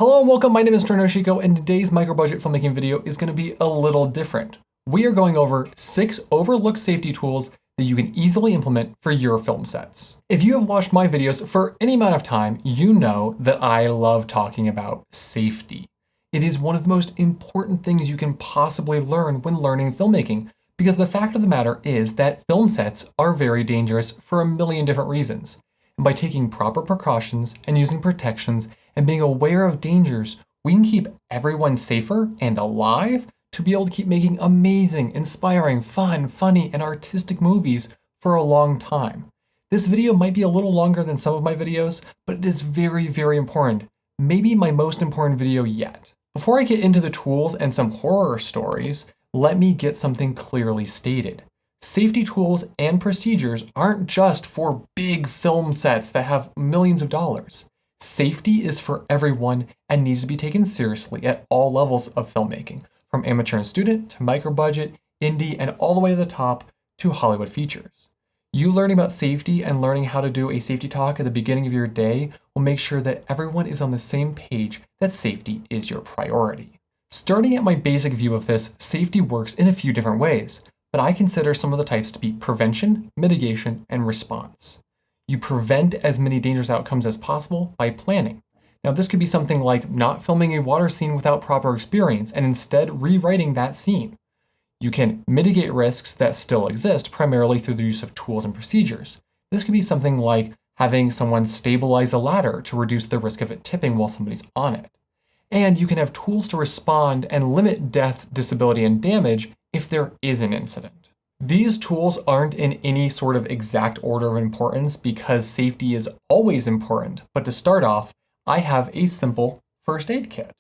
Hello and welcome, my name is Trenton Hoshiko, and today's micro-budget filmmaking video is going to be a little different. We are going over 6 overlooked safety tools that you can easily implement for your film sets. If you have watched my videos for any amount of time, you know that I love talking about safety. It is one of the most important things you can possibly learn when learning filmmaking, because the fact of the matter is that film sets are very dangerous for a million different reasons. And by taking proper precautions and using protections and being aware of dangers, we can keep everyone safer and alive to be able to keep making amazing, inspiring, fun, funny, and artistic movies for a long time. This video might be a little longer than some of my videos, but it is very, very important. Maybe my most important video yet. Before I get into the tools and some horror stories, let me get something clearly stated. Safety tools and procedures aren't just for big film sets that have millions of dollars. Safety is for everyone and needs to be taken seriously at all levels of filmmaking, from amateur and student to micro-budget, indie, and all the way to the top to Hollywood features. You learning about safety and learning how to do a safety talk at the beginning of your day will make sure that everyone is on the same page that safety is your priority. Starting at my basic view of this, safety works in a few different ways, but I consider some of the types to be prevention, mitigation, and response. You prevent as many dangerous outcomes as possible by planning. Now, this could be something like not filming a water scene without proper experience and instead rewriting that scene. You can mitigate risks that still exist primarily through the use of tools and procedures. This could be something like having someone stabilize a ladder to reduce the risk of it tipping while somebody's on it. And you can have tools to respond and limit death, disability, and damage if there is an incident. These tools aren't in any sort of exact order of importance because safety is always important, but to start off, I have a simple first aid kit.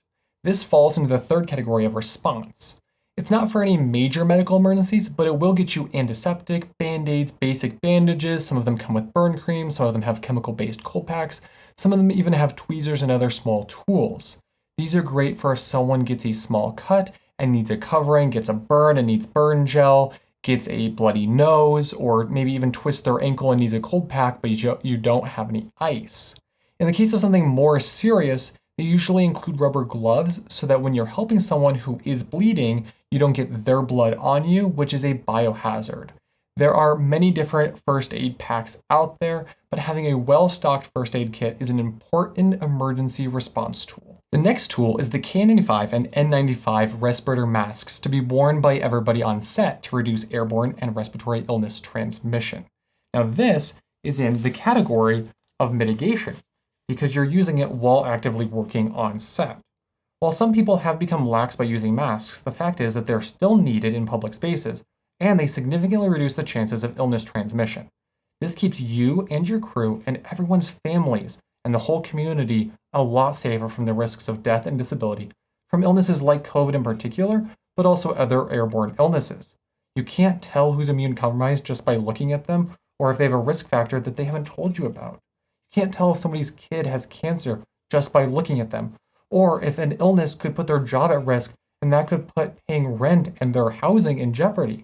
This falls into the third category of response. It's not for any major medical emergencies, but it will get you antiseptic, band-aids, basic bandages. Some of them come with burn cream, some of them have chemical-based cold packs, some of them even have tweezers and other small tools. These are great for if someone gets a small cut and needs a covering, gets a burn and needs burn gel, gets a bloody nose, or maybe even twists their ankle and needs a cold pack, but you don't have any ice. In the case of something more serious, they usually include rubber gloves so that when you're helping someone who is bleeding, you don't get their blood on you, which is a biohazard. There are many different first aid packs out there, but having a well-stocked first aid kit is an important emergency response tool. The next tool is the KN95 and N95 respirator masks to be worn by everybody on set to reduce airborne and respiratory illness transmission. Now this is in the category of mitigation because you're using it while actively working on set. While some people have become lax by using masks, the fact is that they're still needed in public spaces, and they significantly reduce the chances of illness transmission. This keeps you and your crew and everyone's families and the whole community a lot safer from the risks of death and disability from illnesses like COVID in particular, but also other airborne illnesses. You can't tell who's immune compromised just by looking at them or if they have a risk factor that they haven't told you about. You can't tell if somebody's kid has cancer just by looking at them, or if an illness could put their job at risk and that could put paying rent and their housing in jeopardy.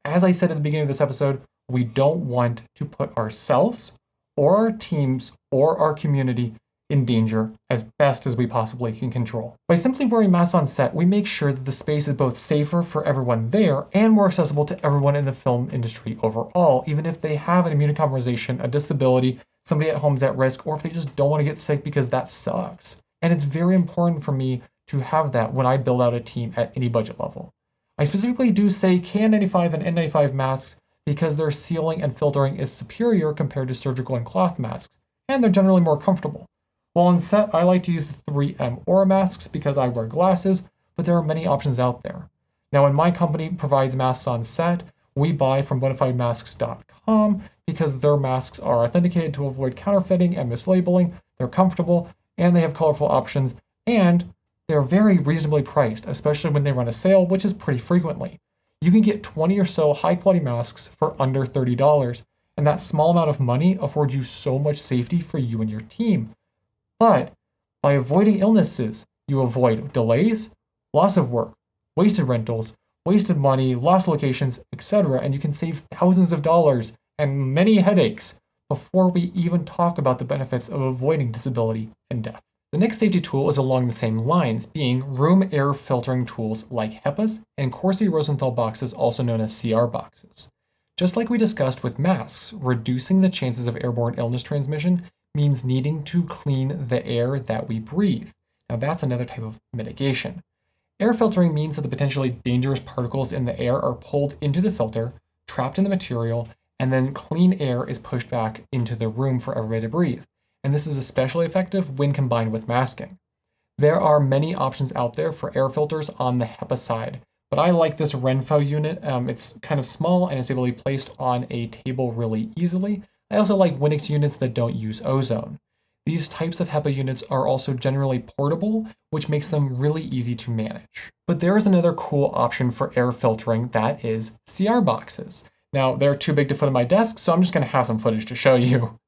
As I said at the beginning of this episode, we don't want to put ourselves or our teams or our community in danger as best as we possibly can control. By simply wearing masks on set, we make sure that the space is both safer for everyone there and more accessible to everyone in the film industry overall, even if they have an immunocompromisation, a disability, somebody at home's at risk, or if they just don't want to get sick because that sucks. And it's very important for me to have that when I build out a team at any budget level. I specifically do say KN95 and N95 masks because their sealing and filtering is superior compared to surgical and cloth masks, and they're generally more comfortable. While on set, I like to use the 3M Aura masks because I wear glasses, but there are many options out there. Now, when my company provides masks on set, we buy from bonafidemasks.com because their masks are authenticated to avoid counterfeiting and mislabeling, they're comfortable, and they have colorful options, and they're very reasonably priced, especially when they run a sale, which is pretty frequently. You can get 20 or so high-quality masks for under $30, and that small amount of money affords you so much safety for you and your team. But by avoiding illnesses, you avoid delays, loss of work, wasted rentals, wasted money, lost locations, etc., and you can save thousands of dollars and many headaches before we even talk about the benefits of avoiding disability and death. The next safety tool is along the same lines, being room air filtering tools like HEPAs and Corsi-Rosenthal boxes, also known as CR boxes. Just like we discussed with masks, reducing the chances of airborne illness transmission means needing to clean the air that we breathe. Now that's another type of mitigation. Air filtering means that the potentially dangerous particles in the air are pulled into the filter, trapped in the material, and then clean air is pushed back into the room for everybody to breathe. And this is especially effective when combined with masking. There are many options out there for air filters on the HEPA side, but I like this Renfo unit. It's kind of small and it's able to be placed on a table really easily. I also like Winix units that don't use ozone. These types of HEPA units are also generally portable, which makes them really easy to manage. But there is another cool option for air filtering, that is CR boxes. Now, they're too big to fit on my desk, so I'm just going to have some footage to show you.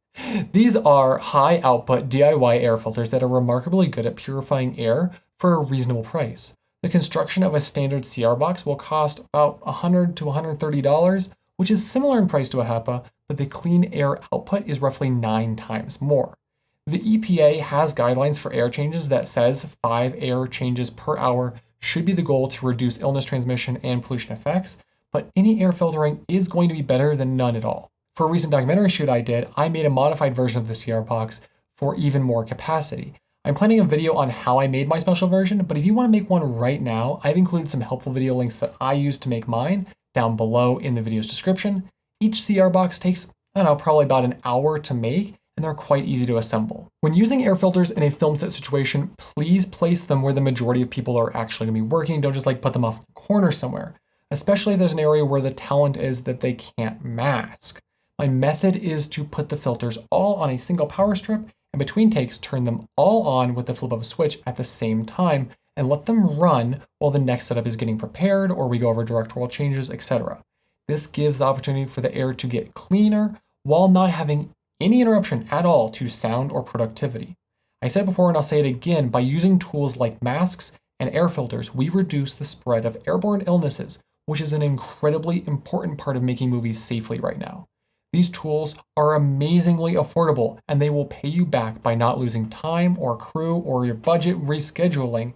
These are high output DIY air filters that are remarkably good at purifying air for a reasonable price. The construction of a standard CR box will cost about $100 to $130, which is similar in price to a HEPA, but the clean air output is roughly 9 times more. The EPA has guidelines for air changes that says 5 air changes per hour should be the goal to reduce illness transmission and pollution effects, but any air filtering is going to be better than none at all. For a recent documentary shoot I did, I made a modified version of the CR box for even more capacity. I'm planning a video on how I made my special version, but if you want to make one right now, I've included some helpful video links that I used to make mine down below in the video's description. Each CR box takes, I don't know, probably about an hour to make, and they're quite easy to assemble. When using air filters in a film set situation, please place them where the majority of people are actually going to be working. Don't just put them off in the corner somewhere, especially if there's an area where the talent is that they can't mask. My method is to put the filters all on a single power strip and between takes turn them all on with the flip of a switch at the same time and let them run while the next setup is getting prepared or we go over directorial changes, etc. This gives the opportunity for the air to get cleaner while not having any interruption at all to sound or productivity. I said before and I'll say it again, by using tools like masks and air filters, we reduce the spread of airborne illnesses, which is an incredibly important part of making movies safely right now. These tools are amazingly affordable and they will pay you back by not losing time or crew or your budget rescheduling.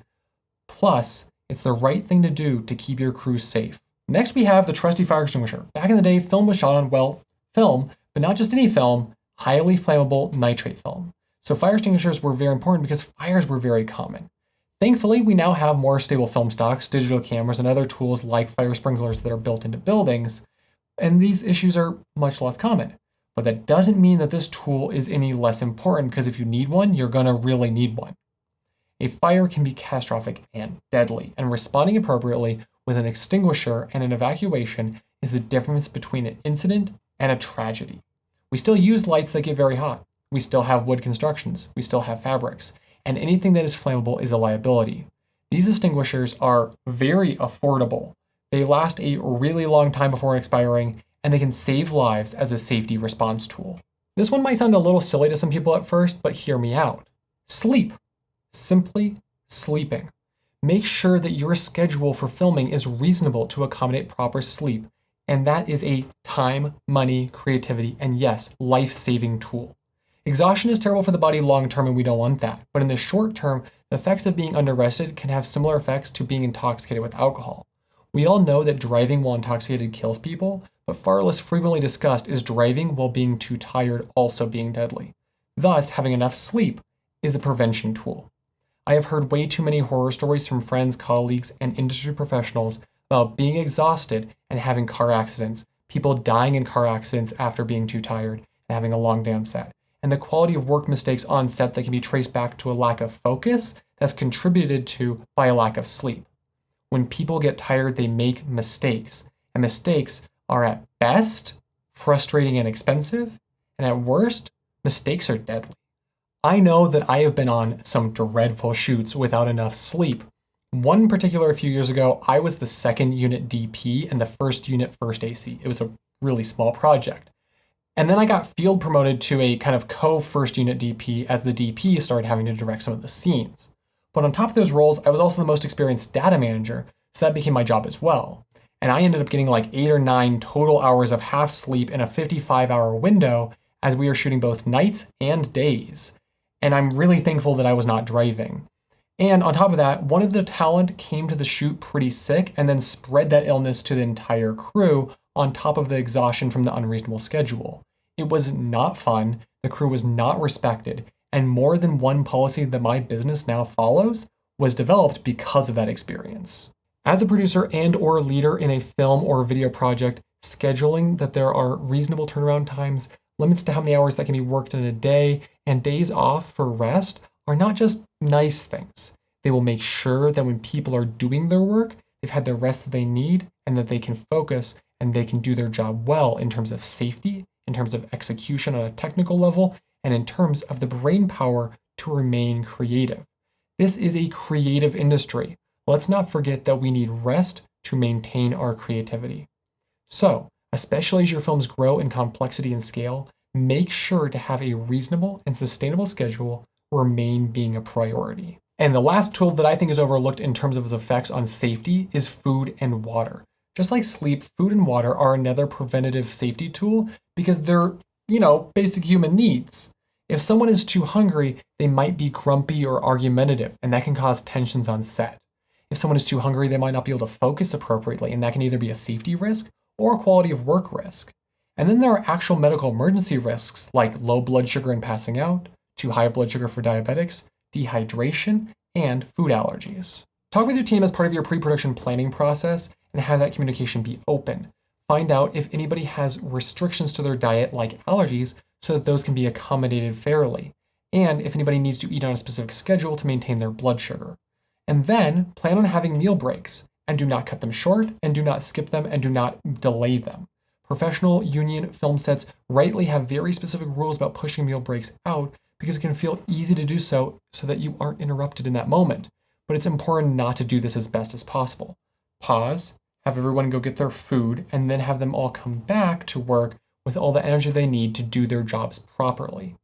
Plus, it's the right thing to do to keep your crew safe. Next, we have the trusty fire extinguisher. Back in the day, film was shot on, well, film, but not just any film, highly flammable nitrate film. So fire extinguishers were very important because fires were very common. Thankfully, we now have more stable film stocks, digital cameras, and other tools like fire sprinklers that are built into buildings, and these issues are much less common. But that doesn't mean that this tool is any less important, because if you need one, you're gonna really need one. A fire can be catastrophic and deadly, and responding appropriately with an extinguisher and an evacuation is the difference between an incident and a tragedy. We still use lights that get very hot. We still have wood constructions. We still have fabrics. And anything that is flammable is a liability. These extinguishers are very affordable. They last a really long time before expiring, and they can save lives as a safety response tool. This one might sound a little silly to some people at first, but hear me out. Sleep. Simply sleeping. Make sure that your schedule for filming is reasonable to accommodate proper sleep. And that is a time, money, creativity, and yes, life-saving tool. Exhaustion is terrible for the body long-term and we don't want that. But in the short term, the effects of being underrested can have similar effects to being intoxicated with alcohol. We all know that driving while intoxicated kills people, but far less frequently discussed is driving while being too tired also being deadly. Thus, having enough sleep is a prevention tool. I have heard way too many horror stories from friends, colleagues, and industry professionals about being exhausted and having car accidents, people dying in car accidents after being too tired and having a long day on set, and the quality of work mistakes on set that can be traced back to a lack of focus that's contributed to by a lack of sleep. When people get tired, they make mistakes, and mistakes are at best frustrating and expensive, and at worst, mistakes are deadly. I know that I have been on some dreadful shoots without enough sleep. One in particular, a few years ago, I was the second unit DP and the first unit first AC. It was a really small project. And then I got field promoted to a kind of co-first unit DP as the DP started having to direct some of the scenes. But on top of those roles, I was also the most experienced data manager, so that became my job as well. And I ended up getting like 8 or 9 total hours of half sleep in a 55-hour window as we were shooting both nights and days. And I'm really thankful that I was not driving. And on top of that, one of the talent came to the shoot pretty sick and then spread that illness to the entire crew on top of the exhaustion from the unreasonable schedule. It was not fun, the crew was not respected, and more than one policy that my business now follows was developed because of that experience. As a producer and or leader in a film or video project, scheduling that there are reasonable turnaround times, limits to how many hours that can be worked in a day, and days off for rest are not just nice things. They will make sure that when people are doing their work, they've had the rest that they need and that they can focus and they can do their job well in terms of safety, in terms of execution on a technical level, and in terms of the brain power to remain creative. This is a creative industry. Let's not forget that we need rest to maintain our creativity. So, especially as your films grow in complexity and scale, make sure to have a reasonable and sustainable schedule remain being a priority. And the last tool that I think is overlooked in terms of its effects on safety is food and water. Just like sleep, food and water are another preventative safety tool because they're, basic human needs. If someone is too hungry, they might be grumpy or argumentative, and that can cause tensions on set. If someone is too hungry, they might not be able to focus appropriately, and that can either be a safety risk or a quality of work risk. And then there are actual medical emergency risks like low blood sugar and passing out, too high blood sugar for diabetics, dehydration, and food allergies. Talk with your team as part of your pre-production planning process and have that communication be open. Find out if anybody has restrictions to their diet like allergies so that those can be accommodated fairly, and if anybody needs to eat on a specific schedule to maintain their blood sugar. And then plan on having meal breaks, and do not cut them short, and do not skip them, and do not delay them. Professional union film sets rightly have very specific rules about pushing meal breaks out because it can feel easy to do so that you aren't interrupted in that moment. But it's important not to do this as best as possible. Pause, have everyone go get their food, and then have them all come back to work with all the energy they need to do their jobs properly.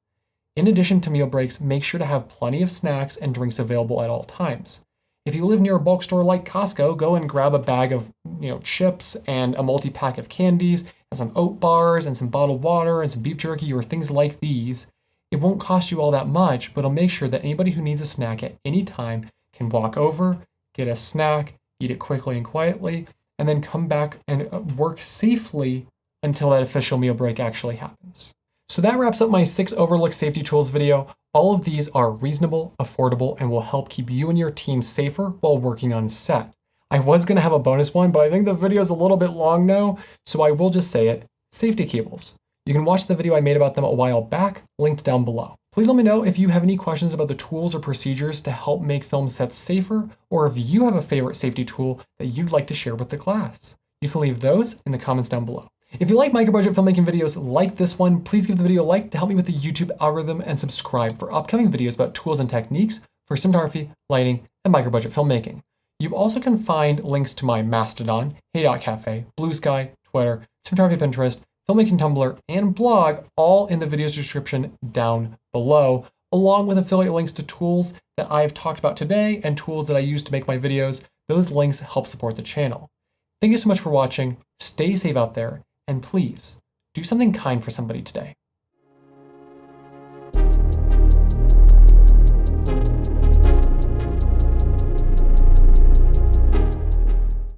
In addition to meal breaks, make sure to have plenty of snacks and drinks available at all times. If you live near a bulk store like Costco, go and grab a bag of chips and a multi-pack of candies and some oat bars and some bottled water and some beef jerky or things like these. It won't cost you all that much, but it'll make sure that anybody who needs a snack at any time can walk over, get a snack, eat it quickly and quietly, and then come back and work safely until that official meal break actually happens. So that wraps up my 6 overlooked safety tools video. All of these are reasonable, affordable, and will help keep you and your team safer while working on set. I was gonna have a bonus one, but I think the video is a little bit long now, so I will just say it. Safety cables. You can watch the video I made about them a while back, linked down below. Please let me know if you have any questions about the tools or procedures to help make film sets safer, or if you have a favorite safety tool that you'd like to share with the class. You can leave those in the comments down below. If you like micro-budget filmmaking videos like this one, please give the video a like to help me with the YouTube algorithm and subscribe for upcoming videos about tools and techniques for cinematography, lighting, and micro-budget filmmaking. You also can find links to my Mastodon, Hey.Cafe, Blue Sky, Twitter, Cinematography Pinterest, Filmmaking Tumblr, and blog all in the video's description down below, along with affiliate links to tools that I've talked about today and tools that I use to make my videos. Those links help support the channel. Thank you so much for watching. Stay safe out there. And please, do something kind for somebody today.